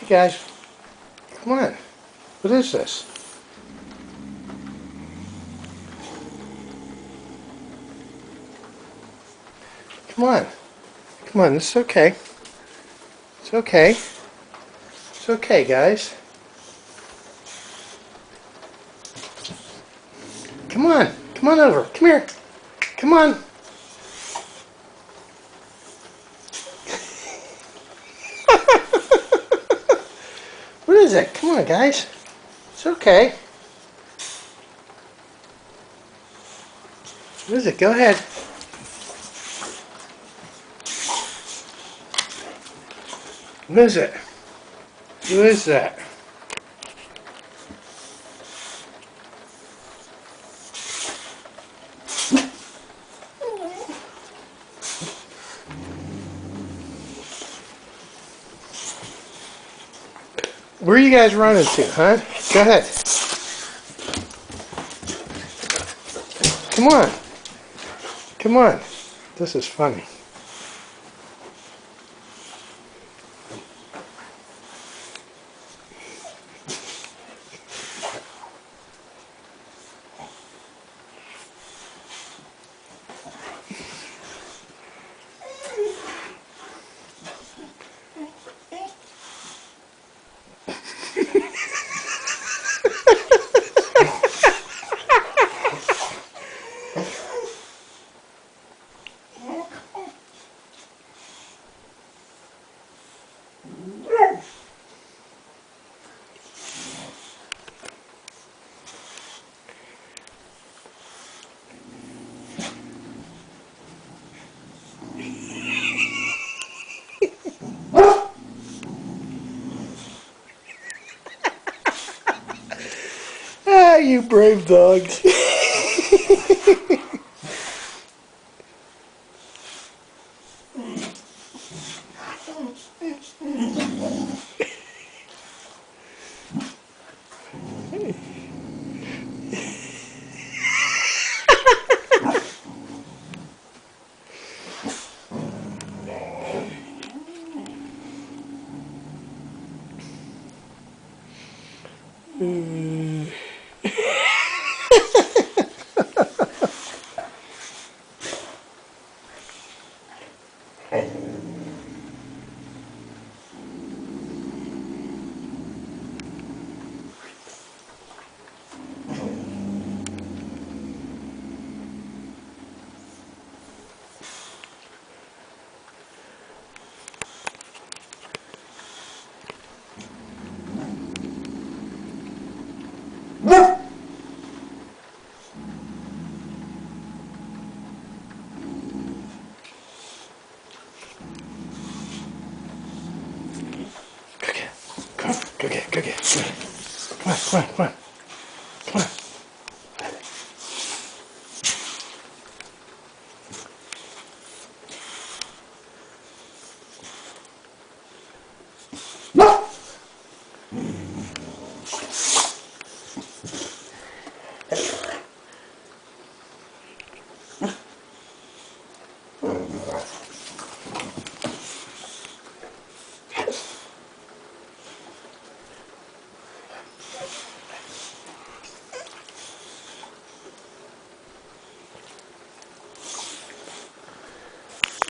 Hey guys, come on. What is this? Come on. Come on, this is okay. It's okay. It's okay, guys. Come on. Come on over. Come here. Come on. What is it? Come on, guys. It's okay. What is it? Go ahead. What is it? Who is that? Where are you guys running to, huh? Go ahead. Come on. Come on. This is funny. Ah, you brave dogs. Go get. Come on. Come on.